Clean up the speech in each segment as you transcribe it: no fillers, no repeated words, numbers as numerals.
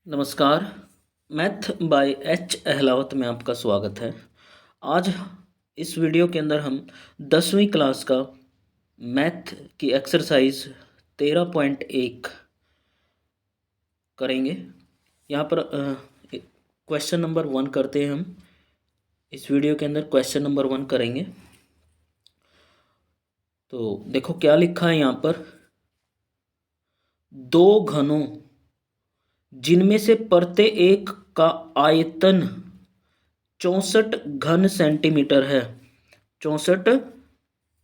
नमस्कार। Math by H Ahlawat में आपका स्वागत है। आज इस वीडियो के अंदर हम 10वीं क्लास का मैथ की एक्सरसाइज 13.1 करेंगे। यहाँ पर क्वेश्चन नंबर 1 करते हैं हम। इस वीडियो के अंदर क्वेश्चन नंबर 1 करेंगे। तो देखो क्या लिखा है यहाँ पर, दो घनों जिनमें से प्रत्येक का आयतन 64 घन सेंटीमीटर है। 64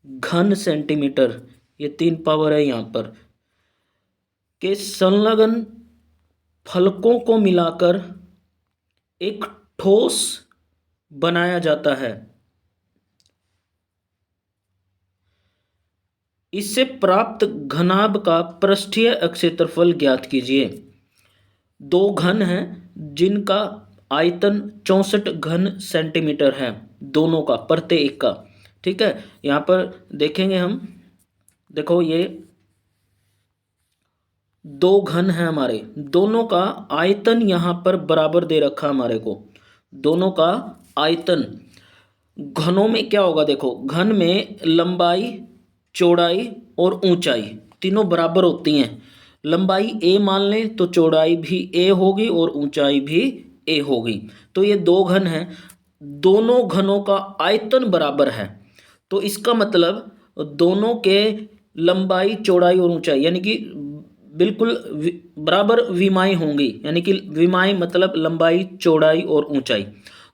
घन सेंटीमीटर, ये 3 पावर है यहाँ पर, के संलग्न फलकों को मिलाकर एक ठोस बनाया जाता है। इससे प्राप्त घनाभ का पृष्ठीय क्षेत्रफल ज्ञात कीजिए। दो घन हैं जिनका आयतन 64 घन सेंटीमीटर है, दोनों का, प्रत्येक का। ठीक है, यहाँ पर देखेंगे हम। देखो ये दो घन है हमारे, दोनों का आयतन यहाँ पर बराबर दे रखा हमारे को। दोनों का आयतन, घनों में क्या होगा, देखो घन में लंबाई, चौड़ाई और ऊंचाई तीनों बराबर होती हैं। लंबाई a मान लें तो चौड़ाई भी a होगी और ऊंचाई भी a होगी। तो ये दो घन हैं, दोनों घनों का आयतन बराबर है। तो इसका मतलब दोनों के लंबाई, चौड़ाई और ऊंचाई यानी कि बिल्कुल बराबर विमाएं होंगी। यानी कि विमाएं मतलब लंबाई, चौड़ाई और ऊंचाई।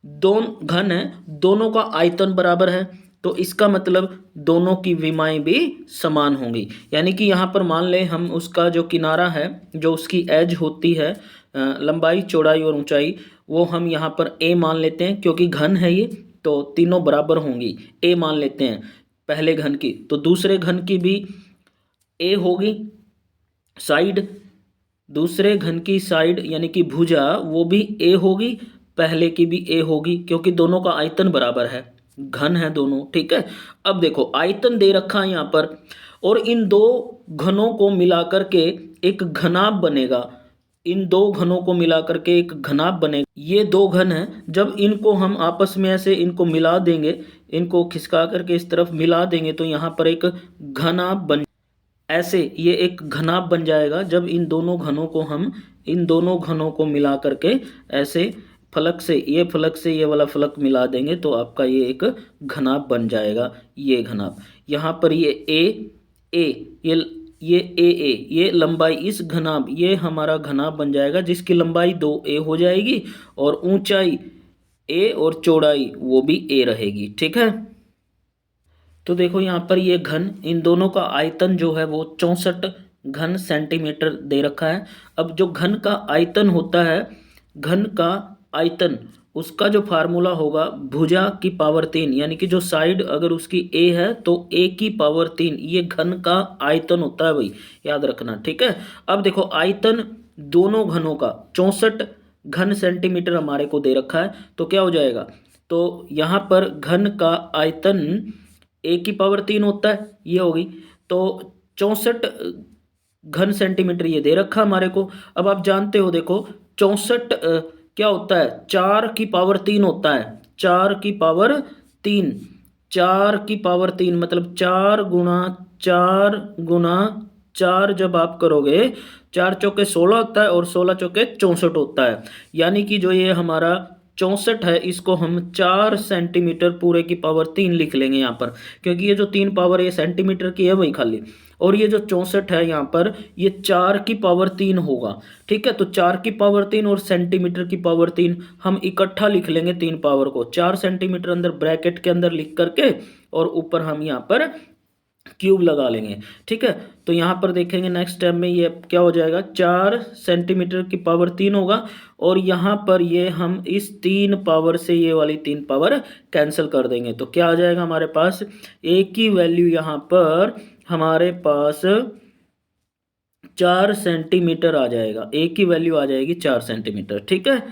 दोनों घन हैं, दोनों का आयतन बराबर है, तो इसका मतलब दोनों की विमाएं भी समान होंगी। यानी कि यहाँ पर मान लें हम उसका जो किनारा है, जो उसकी एज होती है, लंबाई, चौड़ाई और ऊंचाई, वो हम यहाँ पर a मान लेते हैं क्योंकि घन है ये, तो तीनों बराबर होंगी। a मान लेते हैं पहले घन की, तो दूसरे घन की भी a होगी साइड। दूसरे घन की साइड यानी कि भुजा, वो भी a होगी, पहले की भी a होगी, क्योंकि दोनों का आयतन बराबर है, घन है दोनों। ठीक है, अब देखो आयतन दे रखा है यहाँ पर, और इन दो घनों को मिलाकर के एक घनाभ बनेगा। इन दो घनों को मिलाकर के एक घनाभ बनेगा। ये दो घन हैं, जब इनको हम आपस में ऐसे इनको मिला देंगे, इनको खिसका करके इस तरफ मिला देंगे, तो यहाँ पर एक घनाभ बन, ऐसे ये एक घनाभ बन जाएगा। जब इन दोनों घनों को हम, इन दोनों घनों को मिला करके ऐसे फलक से, ये फलक से ये वाला फलक मिला देंगे, तो आपका ये एक घनाभ बन जाएगा। ये घनाभ यहाँ पर ये ए ये ए ये लंबाई, इस घनाभ, ये हमारा घनाभ बन जाएगा जिसकी लंबाई 2a हो जाएगी और ऊंचाई a और चौड़ाई वो भी a रहेगी। ठीक है, तो देखो यहाँ पर ये घन, इन दोनों का आयतन जो है वो 64 घन सेंटीमीटर दे रखा है। अब जो घन का आयतन होता है, घन का आयतन, उसका जो फार्मूला होगा भुजा की पावर 3, यानी कि जो साइड अगर उसकी a है तो a की पावर 3, ये घन का आयतन होता है भाई, याद रखना। ठीक है, अब देखो आयतन दोनों घनों का 64 घन सेंटीमीटर हमारे को दे रखा है, तो क्या हो जाएगा, तो यहाँ पर घन का आयतन a की पावर 3 होता है, ये होगी, तो 64 घन सेंटीमीटर ये दे रखा हमारे को। अब आप जानते हो, देखो 64 क्या होता है, 4 की पावर 3 होता है। 4 की पावर 3, 4 की पावर 3 मतलब 4 गुणा 4 गुणा 4 जब आप करोगे, 4 चौके 16 होता है और 16 चौके 64 होता है। यानी कि जो ये हमारा 64 है, इसको हम 4 सेंटीमीटर पूरे की पावर 3 लिख लेंगे यहाँ पर, क्योंकि ये जो 3 पावर ये सेंटीमीटर की है वही खाली, और ये जो 64 है यहाँ पर ये 4 की पावर 3 होगा। ठीक है, तो 4 की पावर 3 और सेंटीमीटर की पावर 3 हम इकट्ठा लिख लेंगे, 3 पावर को 4 सेंटीमीटर अंदर ब्रैकेट के अंदर लिख करके, और ऊपर हम यहाँ पर क्यूब लगा लेंगे। ठीक है, तो यहाँ पर देखेंगे नेक्स्ट स्टेप में ये क्या हो जाएगा, 4 सेंटीमीटर की पावर 3 होगा, और यहाँ पर ये हम इस 3 पावर से ये वाली 3 पावर कैंसिल कर देंगे, तो क्या आ जाएगा हमारे पास, a की वैल्यू यहाँ पर हमारे पास 4 सेंटीमीटर आ जाएगा। a की वैल्यू आ जाएगी 4 सेंटीमीटर। ठीक है,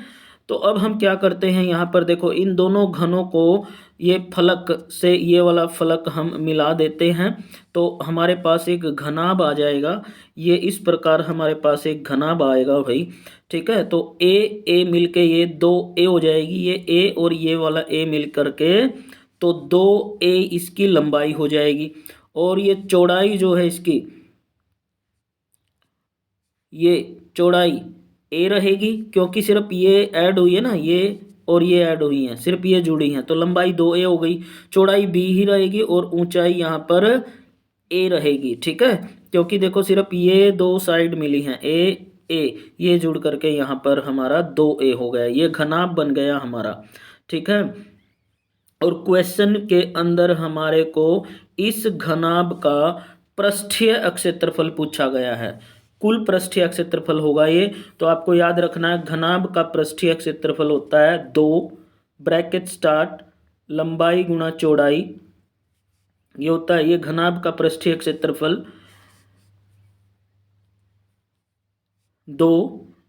तो अब हम क्या करते हैं, यहाँ पर देखो इन दोनों घनों को ये फलक से ये वाला फलक हम मिला देते हैं तो हमारे पास एक घनाभ आ जाएगा। ये इस प्रकार हमारे पास एक घनाभ आएगा भाई, ठीक है। तो ए मिलके ये 2a हो जाएगी, ये ए और ये वाला ए मिल करके तो 2a इसकी लंबाई हो जाएगी। और ये चौड़ाई जो है इसकी, ये चौड़ाई ए रहेगी क्योंकि सिर्फ ये ऐड हुई है ना, ये और ये ऐड हुई हैं, सिर्फ ये जुड़ी हैं, तो लंबाई 2a हो गई। चौड़ाई b ही रहेगी और ऊंचाई यहाँ पर a रहेगी, ठीक है। क्योंकि देखो सिर्फ ये दो साइड मिली हैं, a ये जुड़ करके यहाँ पर हमारा 2a हो गया, ये घनाभ बन गया हमारा, ठीक है। और क्वेश्चन के अंदर हमारे को इस घनाभ का पृष्ठीय क्षेत्रफल पूछा गया है। कुल पृष्ठीय क्षेत्रफल होगा ये, तो आपको याद रखना है घनाभ का पृष्ठीय क्षेत्रफल होता है 2 ब्रैकेट स्टार्ट लंबाई गुणा चौड़ाई, ये होता है ये घनाभ का पृष्ठीय क्षेत्रफल 2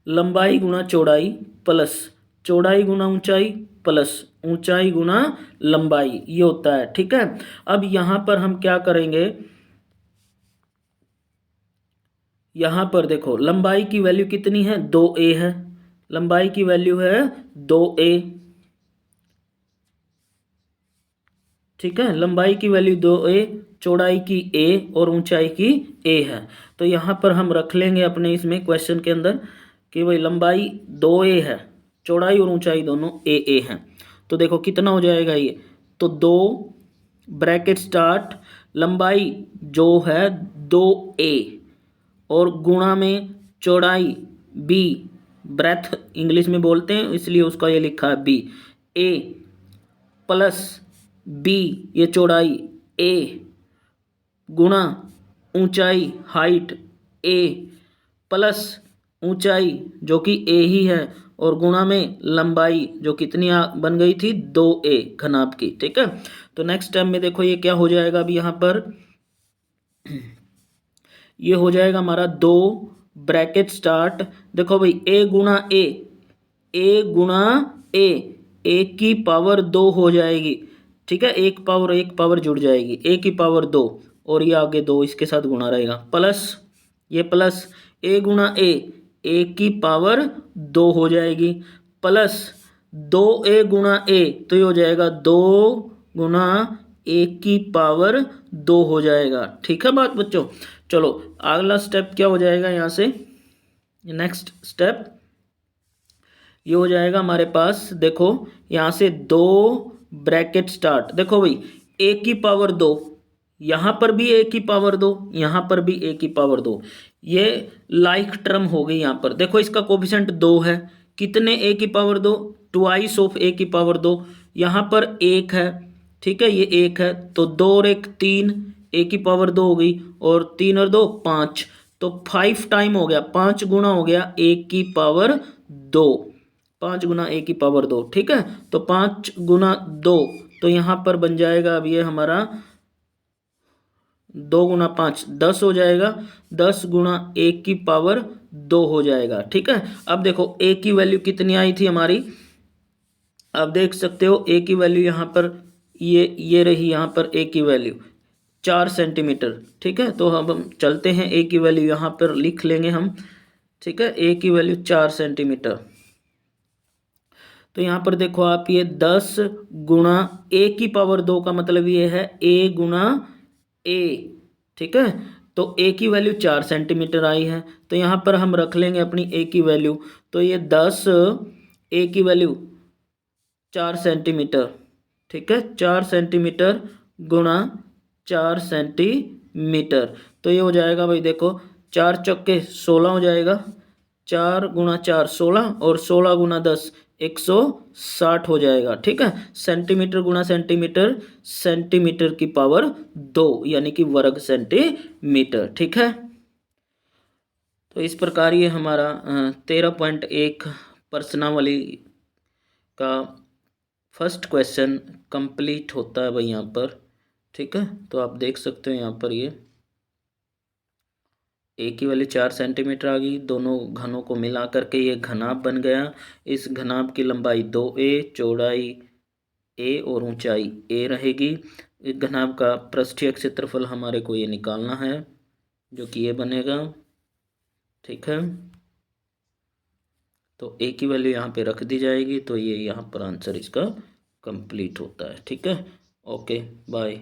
लंबाई गुणा चौड़ाई प्लस चौड़ाई गुणा ऊंचाई प्लस ऊंचाई गुणा लंबाई, ये होता है, ठीक है। अब यहां पर हम क्या करेंगे, यहां पर देखो लंबाई की वैल्यू कितनी है, 2a है, लंबाई की वैल्यू है 2a, ठीक है। लंबाई की वैल्यू 2a, चौड़ाई की a और ऊंचाई की a है। तो यहां पर हम रख लेंगे अपने इसमें क्वेश्चन के अंदर कि भाई लंबाई 2a है, चौड़ाई और ऊंचाई दोनों a हैं। तो देखो कितना हो जाएगा ये, तो 2 ब्रैकेट स्टार्ट लंबाई जो है 2a और गुणा में चौड़ाई b, ब्रेथ इंग्लिश में बोलते हैं इसलिए उसका ये लिखा है b, a प्लस b ये चौड़ाई a गुणा ऊंचाई हाइट a प्लस ऊंचाई जो कि a ही है और गुणा में लंबाई जो कितनी बन गई थी 2a घनाभ की, ठीक है। तो नेक्स्ट टाइम में देखो ये क्या हो जाएगा, अभी यहाँ पर ये हो जाएगा हमारा 2 ब्रैकेट स्टार्ट, देखो भाई a गुणा a की पावर 2 हो जाएगी, ठीक है। एक पावर जुड़ जाएगी, a की पावर 2 और ये आगे 2 इसके साथ गुणा रहेगा, प्लस ये प्लस a गुणा a की पावर 2 हो जाएगी प्लस 2a गुणा a, तो ये हो जाएगा 2 गुणा a की पावर 2 हो जाएगा, ठीक है बात बच्चों। चलो अगला स्टेप क्या हो जाएगा, यहाँ से नेक्स्ट स्टेप ये हो जाएगा हमारे पास, देखो यहाँ से 2 ब्रैकेट स्टार्ट, देखो भाई a की पावर 2, यहाँ पर भी a की पावर 2, यहाँ पर भी a की पावर 2, ये लाइक टर्म हो गई। यहाँ पर देखो इसका कोफिशिएंट 2 है, कितने a की पावर 2, ट्वाइस ऑफ a की पावर 2, यहाँ पर 1 है, ठीक है, ये 1 है तो 2 और 1 3, a की पावर 2 हो गई और 3 और 2 5, तो 5 टाइम हो गया, 5 गुना हो गया a की पावर 2, 5 गुना a की पावर 2, ठीक है। तो 5 गुना 2 तो यहाँ पर बन जाएगा अब ये हमारा 2 गुना 5 10 हो जाएगा, 10 गुना a की पावर 2 हो जाएगा, ठीक है। अब देखो a की वैल्यू कितनी आई थी हमारी, अब देख सकते हो a की वैल्यू यहाँ पर ये रही, यहाँ पर a की वैल्यू 4 सेंटीमीटर, ठीक है। तो अब हम चलते हैं a की वैल्यू यहाँ पर लिख लेंगे हम, ठीक है, a की वैल्यू 4 सेंटीमीटर। तो यहाँ पर देखो आप ये 10 गुणा a की पावर 2 का मतलब ये है a गुणा a, ठीक है। तो a की वैल्यू 4 सेंटीमीटर आई है, तो यहाँ पर हम रख लेंगे अपनी a की वैल्यू, तो ये 10 a की वैल्यू 4 सेंटीमीटर, ठीक है, 4 सेंटीमीटर गुणा 4 सेंटीमीटर, तो ये हो जाएगा भाई देखो 4 चौके 16 हो जाएगा, 4 गुणा 4 16 और 16 गुणा 10 160 हो जाएगा, ठीक है। सेंटीमीटर गुणा सेंटीमीटर, सेंटीमीटर की पावर 2 यानी कि वर्ग सेंटीमीटर, ठीक है। तो इस प्रकार ये हमारा 13.1 प्रश्नावली का फर्स्ट क्वेश्चन कंप्लीट होता है भाई यहाँ पर, ठीक है। तो आप देख सकते हो यहाँ पर ये a की वैल्यू 4 सेंटीमीटर आ गई, दोनों घनों को मिला करके ये घनाभ बन गया। इस घनाभ की लंबाई 2a, चौड़ाई ए और ऊंचाई ए रहेगी। एक घनाभ का पृष्ठीय क्षेत्रफल हमारे को ये निकालना है, जो कि ये बनेगा। ठीक है, तो ए की वैल्यू यहाँ पे रख दी जाएगी, तो ये यहाँ पर आंसर इसका कंप्लीट होता है। ठीक है, ओके बाय।